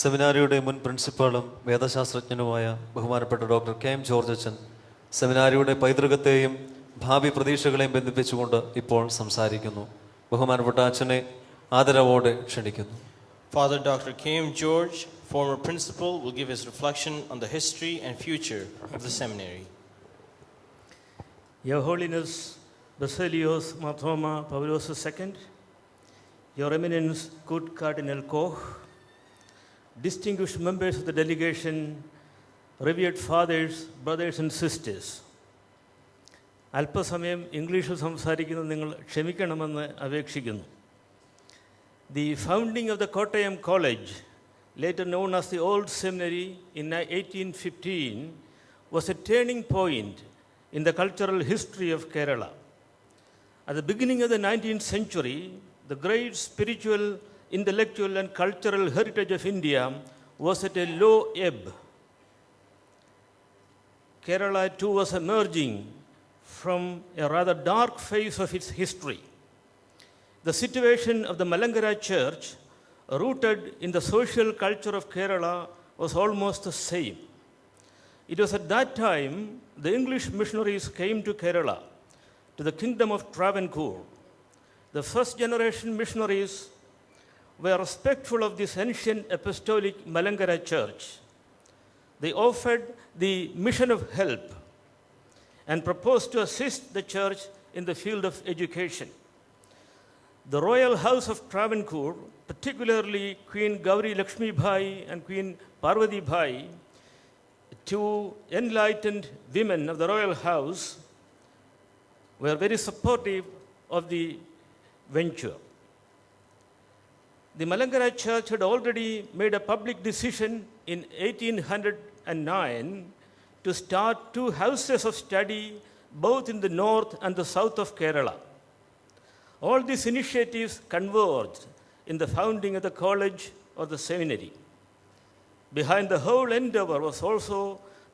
സെമിനാരിയുടെ മുൻ പ്രിൻസിപ്പാളും വേദശാസ്ത്രജ്ഞനുമായ ബഹുമാനപ്പെട്ട doctor K M. George അച്ഛൻ സെമിനാരിയുടെ പൈതൃകത്തെയും ഭാവി പ്രതീക്ഷകളെയും ബന്ധിപ്പിച്ചുകൊണ്ട് ഇപ്പോൾ സംസാരിക്കുന്നു. ബഹുമാനപ്പെട്ട അച്ഛനെ ആദരവോടെ ക്ഷണിക്കുന്നു. Father Dr. K.M.George, former principal, will give his reflection on the history and future of the seminary. Your Holiness Basilios Marthoma Pavlos II, Your Eminence Good Cardinal Koch, distinguished members of the delegation, revered fathers, brothers and sisters. അല്പസമയം ഇംഗ്ലീഷിൽ സംസാരിക്കുന്നത് നിങ്ങൾ ക്ഷമിക്കണമെന്ന് അപേക്ഷിക്കുന്നു. The founding of the Kottayam College, later known as the Old Seminary in 1815, was a turning point in the cultural history of Kerala. At the beginning of the 19th century, the great spiritual, intellectual and cultural heritage of India was at a low ebb. Kerala too was emerging from a rather dark phase of its history. The situation of the Malankara church, rooted in the social culture of Kerala, was almost the same. It was at that time the English missionaries came to Kerala, to the kingdom of Travancore. The first generation missionaries were respectful of this ancient apostolic Malankara church. They offered the mission of help and proposed to assist the church in the field of education. The royal house of Travancore, particularly Queen Gauri Lakshmi Bai and Queen Parvati Bai, two enlightened women of the royal house, were very supportive of the venture. The Malankara church had already made a public decision in 1809 to start two houses of study both in the north and the south of Kerala. All these initiatives converged in the founding of the college or the seminary. Behind the whole endeavor was also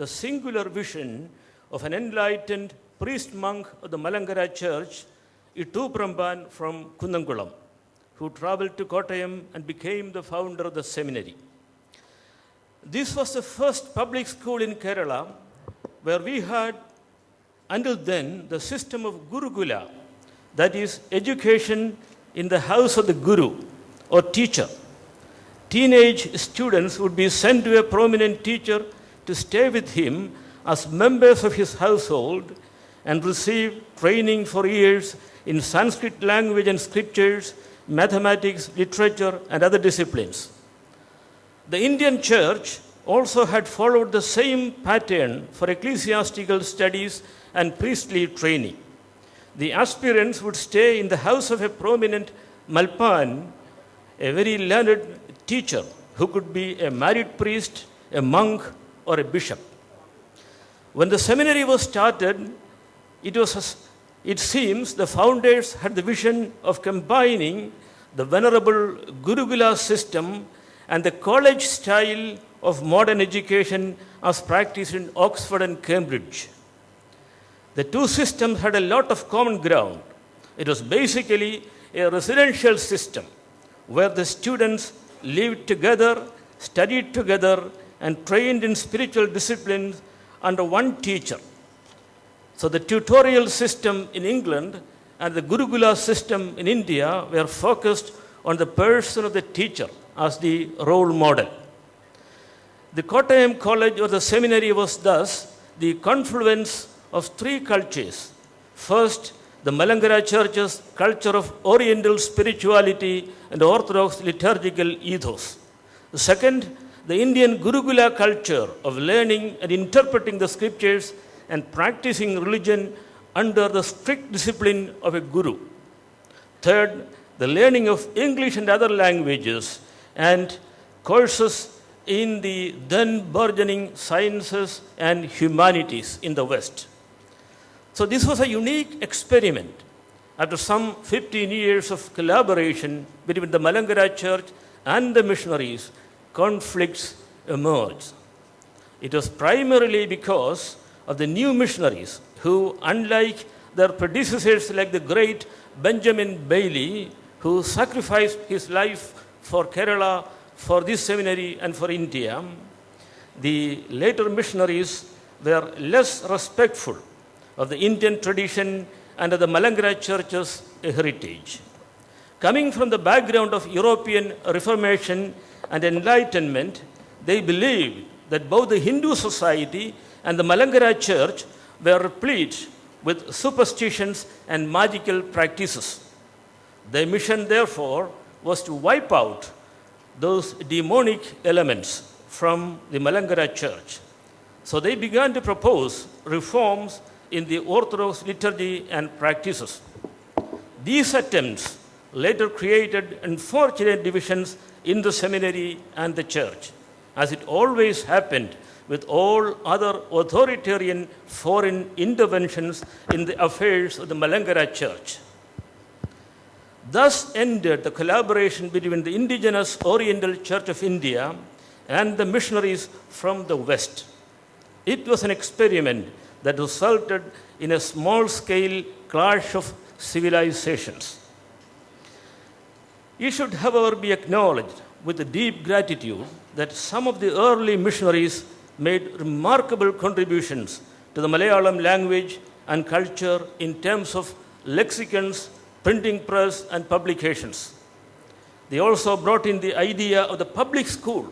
the singular vision of an enlightened priest-monk of the Malankara church, Ittu Pramban from Kunnankulam, who traveled to Kottayam and became the founder of the seminary. This was the first public school in Kerala where we had, until then, the system of Gurukula, that is, education in the house of the Guru or teacher. Teenage students would be sent to a prominent teacher to stay with him as members of his household and receive training for years in Sanskrit language and scriptures, mathematics, literature, and other disciplines. The Indian church also had followed the same pattern for ecclesiastical studies and priestly training. The aspirants would stay in the house of a prominent Malpan, a very learned teacher who could be a married priest, a monk, or a bishop. When the seminary was started, it seems the founders had the vision of combining the venerable Gurukula system and the college style of modern education as practiced in Oxford and Cambridge. The two systems had a lot of common ground. It was basically a residential system where the students lived together, studied together, and trained in spiritual disciplines under one teacher. So the tutorial system in England and the Gurukula system in India were focused on the person of the teacher as the role model. The Kottayam College or the seminary was thus the confluence of three cultures. First, the Malankara church's culture of Oriental spirituality and Orthodox liturgical ethos. Second, the Indian Gurukula culture of learning and interpreting the scriptures and practicing religion under the strict discipline of a guru. Third, the learning of English and other languages and courses in the then burgeoning sciences and humanities in the West. So this was a unique experiment. After some 15 years of collaboration between the Malankara church and the missionaries, conflicts emerged. It was primarily because of the new missionaries who, unlike their predecessors like the great Benjamin Bailey, who sacrificed his life for Kerala for this seminary and for India, the later missionaries were less respectful of the Indian tradition and of the Malankara Church's heritage. Coming from the background of European Reformation and Enlightenment, they believed that both the Hindu society and the Malankara Church were replete with superstitions and magical practices. Their mission, therefore, was to wipe out those demonic elements from the Malankara Church. So they began to propose reforms in the Orthodox liturgy and practices. These attempts later created unfortunate divisions in the seminary and the church, as it always happened with all other authoritarian foreign interventions in the affairs of the Malankara Church. Thus ended the collaboration between the indigenous Oriental Church of India and the missionaries from the West. It was an experiment that resulted in a small-scale clash of civilizations. It should, however, be acknowledged with deep gratitude that some of the early missionaries made remarkable contributions to the Malayalam language and culture in terms of lexicons, printing press, and publications. They also brought in the idea of the public school,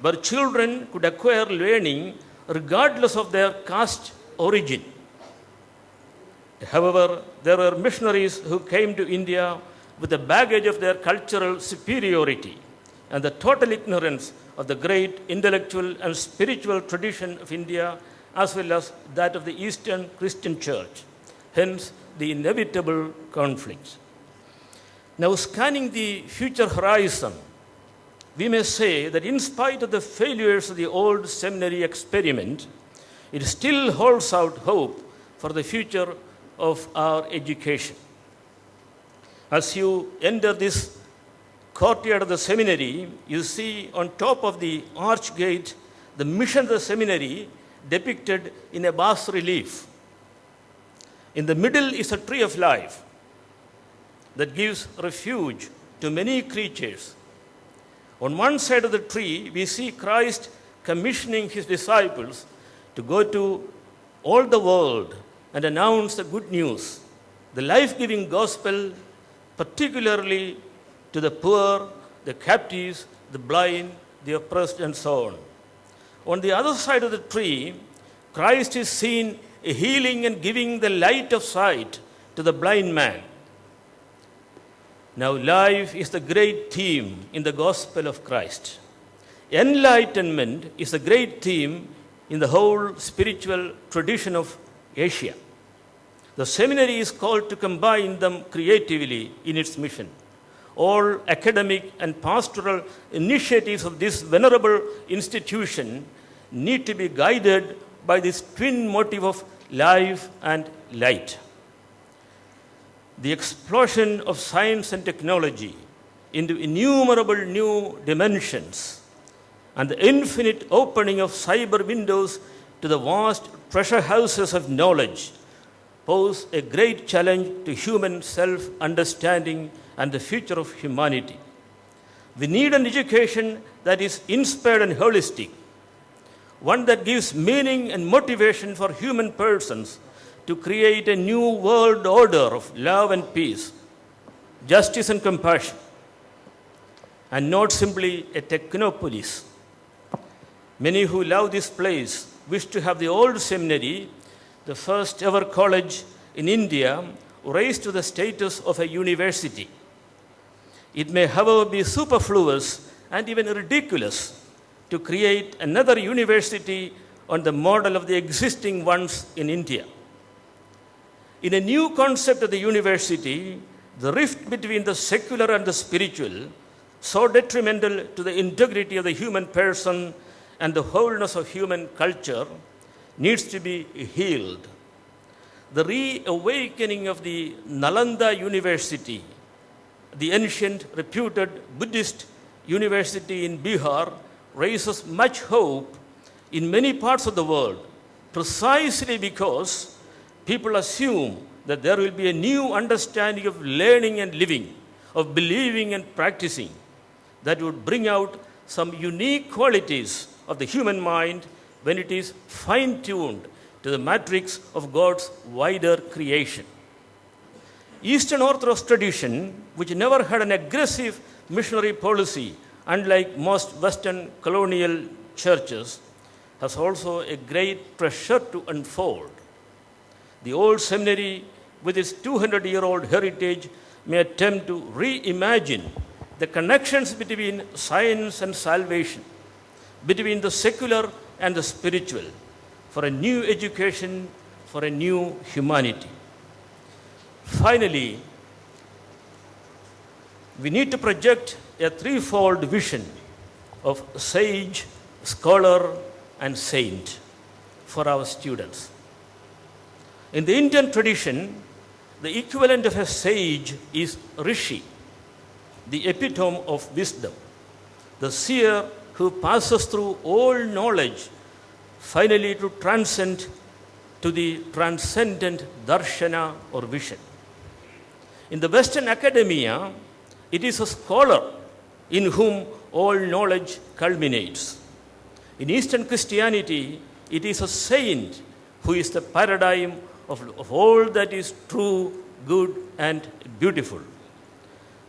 where children could acquire learning regardless of their caste origin. However, there were missionaries who came to India with the baggage of their cultural superiority and the total ignorance of the great intellectual and spiritual tradition of India, as well as that of the Eastern Christian Church. Hence, the inevitable conflicts. Now, scanning the future horizon, we may say that in spite of the failures of the old seminary experiment, it still holds out hope for the future of our education. As you enter this courtyard of the seminary, you see on top of the arch gate the mission of the seminary depicted in a bas relief. In the middle is a tree of life that gives refuge to many creatures. On one side of the tree, we see Christ commissioning his disciples to go to all the world and announce the good news, the life-giving gospel, particularly to the poor, the captives, the blind, the oppressed, and so on. On the other side of the tree, Christ is seen healing and giving the light of sight to the blind man. Now, life is the great theme in the gospel of Christ. Enlightenment is the great theme in the whole spiritual tradition of Asia. The seminary is called to combine them creatively in its mission. All academic and pastoral initiatives of this venerable institution need to be guided by this twin motive of life and light. The explosion of science and technology into innumerable new dimensions and the infinite opening of cyber windows to the vast treasure houses of knowledge pose a great challenge to human self-understanding and the future of humanity. We need an education that is inspired and holistic, one that gives meaning and motivation for human persons to create a new world order of love and peace, justice and compassion, and not simply a technopolis. Many who love this place wish to have the old seminary, the first ever college in India, raised to the status of a university. It may, however, be superfluous and even ridiculous to create another university on the model of the existing ones in India. In a new concept of the university, the rift between the secular and the spiritual, so detrimental to the integrity of the human person and the wholeness of human culture, needs to be healed. The reawakening of the Nalanda University, the ancient reputed Buddhist university in Bihar, raises much hope in many parts of the world, precisely because people assume that there will be a new understanding of learning and living, of believing and practicing, that would bring out some unique qualities of the human mind when it is fine-tuned to the matrix of God's wider creation. Eastern Orthodox tradition, which never had an aggressive missionary policy, unlike most Western colonial churches, has also a great treasure to unfold. The old seminary, with its 200-year-old heritage, may attempt to reimagine the connections between science and salvation, between the secular and the spiritual, for a new education, for a new humanity. Finally, we need to project a threefold vision of sage, scholar, and saint for our students. In the Indian tradition, the equivalent of a sage is rishi, the epitome of wisdom, the seer who passes through all knowledge, finally to transcend to the transcendent darshana or vision. In the Western academia, it is a scholar in whom all knowledge culminates. In Eastern Christianity, it is a saint who is the paradigm of all that is true, good, and beautiful.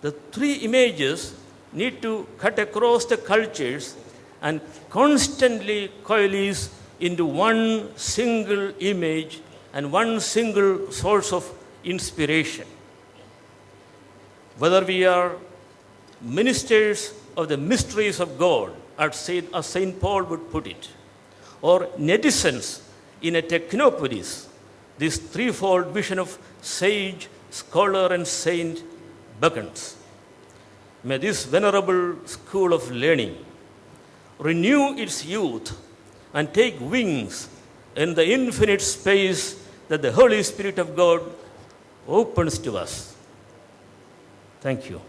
The three images need to cut across the cultures and constantly coalesce into one single image and one single source of inspiration. Whether we are ministers of the mysteries of God, as St. Paul would put it, or netizens in a technopolis, this threefold vision of sage, scholar, and saint beckons. May this venerable school of learning renew its youth and take wings in the infinite space that the Holy Spirit of God opens to us. Thank you.